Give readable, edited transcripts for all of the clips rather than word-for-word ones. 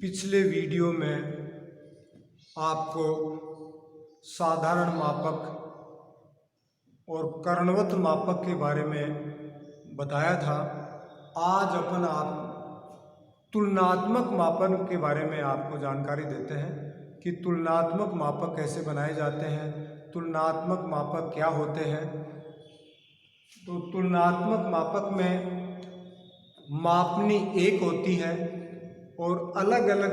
पिछले वीडियो में आपको साधारण मापक और कर्णवत मापक के बारे में बताया था। आज अपन आप तुलनात्मक मापन के बारे में आपको जानकारी देते हैं कि तुलनात्मक मापक कैसे बनाए जाते हैं, तुलनात्मक मापक क्या होते हैं। तो तुलनात्मक मापक में मापनी एक होती है और अलग अलग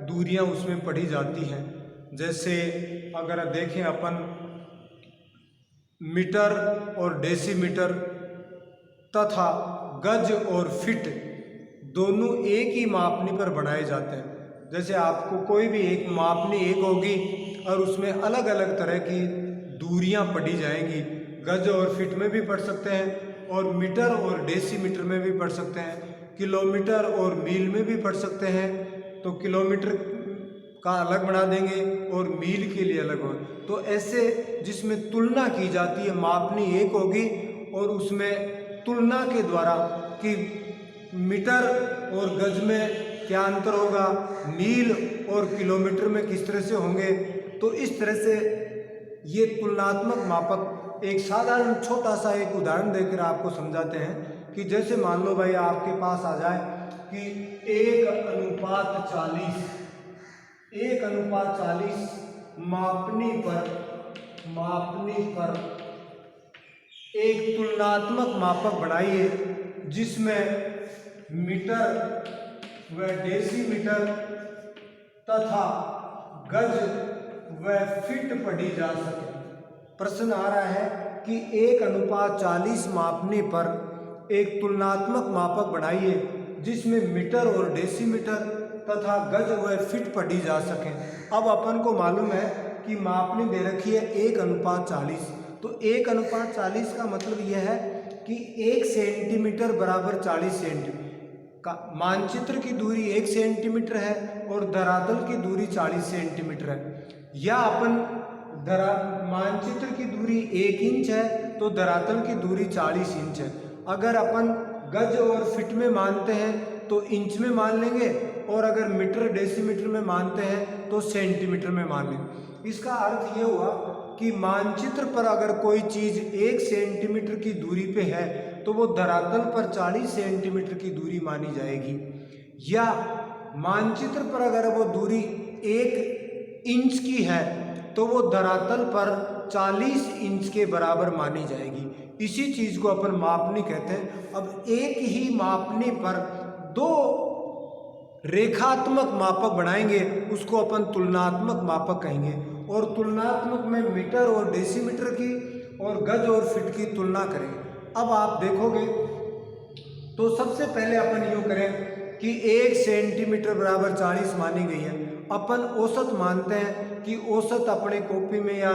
दूरियां उसमें पढ़ी जाती हैं। जैसे अगर देखें अपन मीटर और डेसीमीटर तथा गज और फिट दोनों एक ही मापनी पर बनाए जाते हैं। जैसे आपको कोई भी एक मापनी एक होगी और उसमें अलग अलग तरह की दूरियां पढ़ी जाएंगी। गज और फिट में भी पढ़ सकते हैं और मीटर और डेसीमीटर में भी पढ़ सकते हैं, किलोमीटर और मील में भी पढ़ सकते हैं। तो किलोमीटर का अलग बना देंगे और मील के लिए अलग हो। तो ऐसे जिसमें तुलना की जाती है, मापनी एक होगी और उसमें तुलना के द्वारा कि मीटर और गज में क्या अंतर होगा, मील और किलोमीटर में किस तरह से होंगे। तो इस तरह से ये तुलनात्मक मापक एक साधारण छोटा सा एक उदाहरण देकर आपको समझाते हैं कि जैसे मान लो भाई आपके पास आ जाए कि 1:40 मापनी पर एक तुलनात्मक मापक बनाइए जिसमें मीटर व डेसीमीटर तथा गज व फिट पढ़ी जा सके। प्रश्न आ रहा है कि 1:40 मापने पर एक तुलनात्मक मापक बनाइए जिसमें मीटर और डेसीमीटर तथा गज व फिट पढ़ी जा सके। अब अपन को मालूम है कि मापनी दे रखी है 1:40। तो 1:40 का मतलब यह है कि 1 सेंटीमीटर बराबर 40 सेंटीमीटर का मानचित्र की दूरी 1 सेंटीमीटर है और धरातल की दूरी 40 सेंटीमीटर है। या अपन मानचित्र की दूरी 1 इंच है तो धरातल की दूरी 40 इंच है। अगर अपन गज और फिट में मानते हैं तो इंच में मान लेंगे और अगर मीटर डेसीमीटर में मानते हैं तो सेंटीमीटर में मान लेंगे। इसका अर्थ ये हुआ कि मानचित्र पर अगर कोई चीज 1 सेंटीमीटर की दूरी पे है तो वो धरातल पर 40 सेंटीमीटर की दूरी मानी जाएगी। या मानचित्र पर अगर वो दूरी 1 इंच की है तो वो धरातल पर 40 इंच के बराबर मानी जाएगी। इसी चीज को अपन मापनी कहते हैं। अब एक ही मापनी पर दो रेखात्मक मापक बनाएंगे, उसको अपन तुलनात्मक मापक कहेंगे। और तुलनात्मक में मीटर और डेसीमीटर की और गज और फिट की तुलना करेंगे। अब आप देखोगे तो सबसे पहले अपन यूं करें कि 1 सेंटीमीटर बराबर 40 मानी गई है। अपन औसत मानते हैं कि औसत अपने कॉपी में या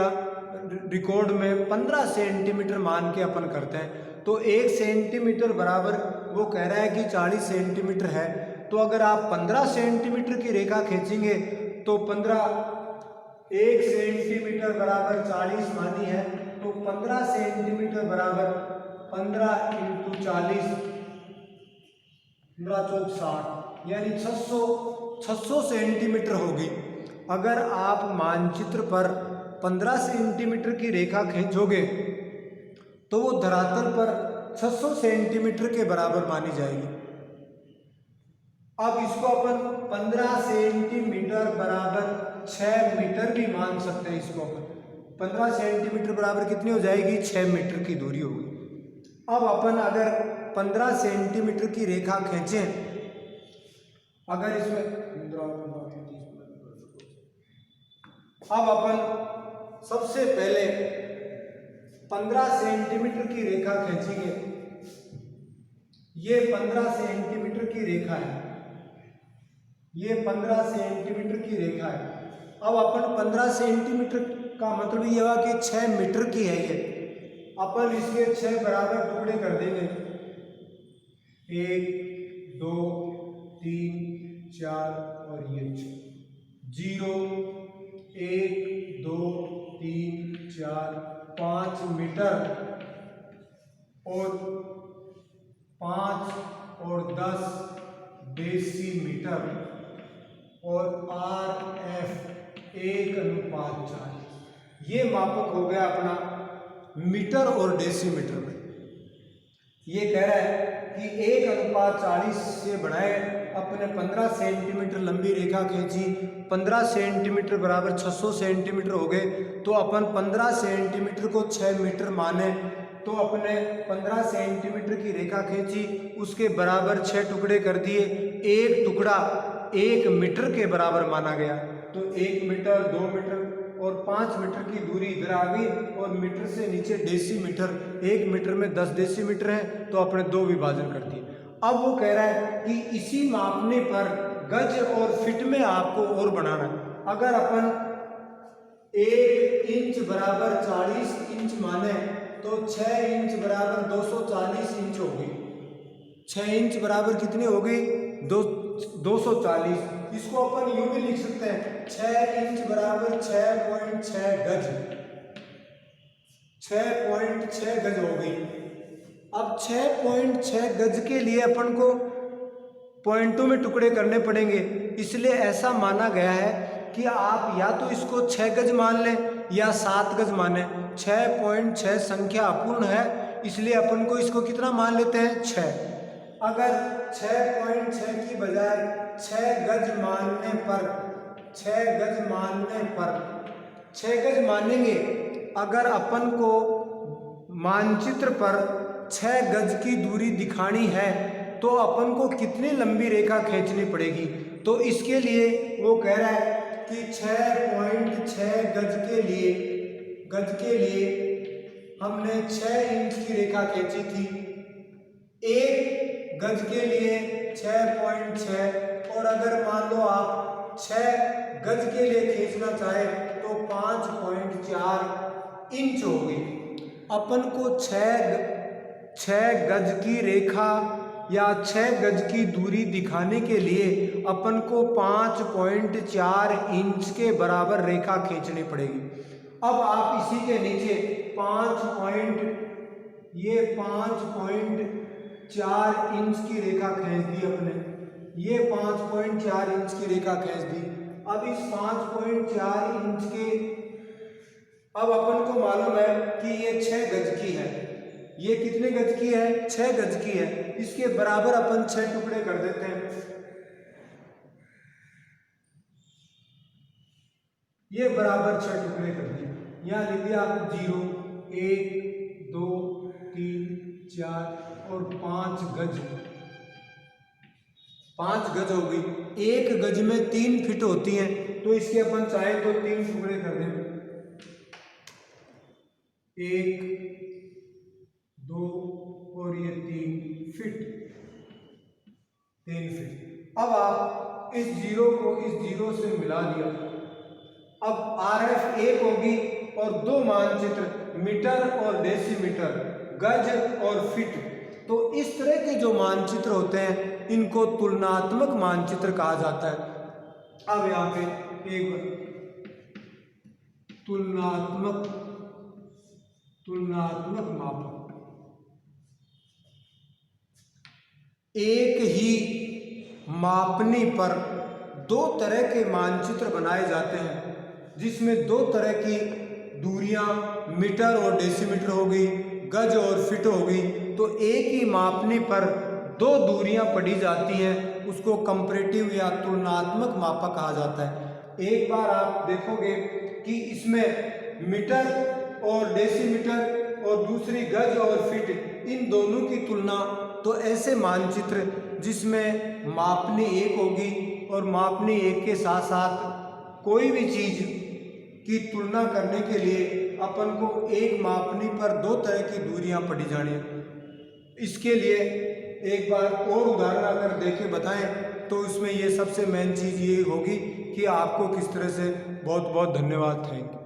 रिकॉर्ड में 15 सेंटीमीटर मान के अपन करते हैं। तो 1 सेंटीमीटर बराबर वो कह रहा है कि 40 सेंटीमीटर है। तो अगर आप 15 सेंटीमीटर की रेखा खींचेंगे तो 1 सेंटीमीटर बराबर 40 मानी है तो 15 सेंटीमीटर बराबर 15 × 40 15 चौक 60 यानी 600 सेंटीमीटर होगी। अगर आप मानचित्र पर 15 सेंटीमीटर की रेखा खींचोगे तो वो धरातल पर 600 सेंटीमीटर के बराबर मानी जाएगी। अब इसको अपन 15 सेंटीमीटर बराबर 6 मीटर भी मान सकते हैं। इसको अपन 15 सेंटीमीटर बराबर कितनी हो जाएगी, 6 मीटर की दूरी होगी। अब अपन अगर 15 सेंटीमीटर की रेखा खींचें, अगर इसमें अब अपन सबसे पहले 15 सेंटीमीटर की रेखा खींचेंगे। ये 15 सेंटीमीटर की रेखा है, ये 15 सेंटीमीटर की रेखा है। अब अपन 15 सेंटीमीटर का मतलब ये हुआ कि 6 मीटर की है ये। अपन इसके 6 बराबर टुकड़े कर देंगे, 1 2 3 4 और ये 0 1 2 3 4 5 मीटर और 5 और 10 डेसीमीटर। और RF 1:40। ये मापक हो गया अपना मीटर और डेसीमीटर में। ये कह रहा है कि 1:40 से बढ़ाए अपने 15 सेंटीमीटर लंबी रेखा खींची, 15 सेंटीमीटर बराबर 600 सेंटीमीटर हो गए, तो अपन 15 सेंटीमीटर को 6 मीटर माने, तो अपने 15 सेंटीमीटर की रेखा खींची, उसके बराबर 6 टुकड़े कर दिए, एक टुकड़ा 1 मीटर के बराबर माना गया, तो 1 मीटर, 2 मीटर और 5 मीटर की दूरी इधर आ गई, और मीटर से नीचे डेसीमीटर, 1 मीटर में 10 डेसीमीटर है, तो अपने 2 विभाजन कर दिए। अब वो कह रहा है कि इसी मापने पर गज और फीट में आपको और बनाना है। अगर अपन 1 इंच बराबर 40 इंच माने, तो 6 इंच बराबर 240 इंच होगी। 6 इंच बराबर कितनी होगी? 240। इसको अपन यूं भी लिख सकते हैं, 6 इंच बराबर 6.6 गज, 6.6 गज हो गई। अब 6.6 गज के लिए अपन को पॉइंटों में टुकड़े करने पड़ेंगे, इसलिए ऐसा माना गया है कि आप या तो इसको 6 गज मान लें या 7 गज माने। 6.6 संख्या अपूर्ण है, इसलिए अपन को इसको कितना मान लेते हैं? 6। अगर 6.6 की बजाय 6 गज मानने पर 6 गज मानेंगे, अगर अपन को मानचित्र पर 6 गज की दूरी दिखानी है, तो अपन को कितनी लंबी रेखा खींचनी पड़ेगी? तो इसके लिए वो कह रहा है कि 6.6 गज के लिए हमने 6 इंच की रेखा खींची थी, 1 गज के लिए 6.6, और अगर मान लो आप 6 गज के लिए खींचना चाहे तो 5.4 इंच होगी। अपन को 6 गज की रेखा या 6 गज की दूरी दिखाने के लिए अपन को 5.4 इंच के बराबर रेखा खींचनी पड़ेगी। अब आप इसी के नीचे 5.4 इंच की रेखा खींच दी अपने, ये 5.4 इंच की रेखा खींच दी। अब इस 5.4 इंच के, अब अपन को मालूम है कि ये 6 गज की है, ये कितने गज की है? 6 गज की है। इसके बराबर अपन 6 टुकड़े कर देते हैं, ये बराबर 6 टुकड़े कर दिए। यहाँ लिख दिया 0, 1, 2, 3, 4 और 5 गज, 5 गज हो गई। 1 गज में 3 फीट होती हैं, तो इसके अपन चाहे तो 3 टुकड़े कर दें, 1, 2 और ये 3 फीट, 3 फीट। अब आप इस 0 को इस 0 से मिला दिया। अब RF 1 होगी और 2 मानचित्र मीटर और डेसीमीटर, गज और फीट। तो इस तरह के जो मानचित्र होते हैं इनको तुलनात्मक मानचित्र कहा जाता है। अब यहाँ पे एक तुलनात्मक मापक, एक ही मापनी पर 2 तरह के मानचित्र बनाए जाते हैं, जिसमें 2 तरह की दूरियां मीटर और डेसीमीटर हो गई, गज और फीट हो गई। तो एक ही मापनी पर 2 दूरियां पढ़ी जाती हैं, उसको कंपैरेटिव या तुलनात्मक मापक कहा जाता है। एक बार आप देखोगे कि इसमें मीटर और डेसीमीटर और दूसरी गज और फीट, इन दोनों की तुलना, तो ऐसे मानचित्र जिसमें मापनी 1 होगी और मापनी 1 के साथ साथ कोई भी चीज की तुलना करने के लिए अपन को एक मापनी पर 2 तरह की दूरियां पढ़ी जानी है। इसके लिए एक बार और उदाहरण अगर देके बताएं तो इसमें ये सबसे मेन चीज़ ये होगी कि आपको किस तरह से। बहुत बहुत धन्यवाद, थैंक यू।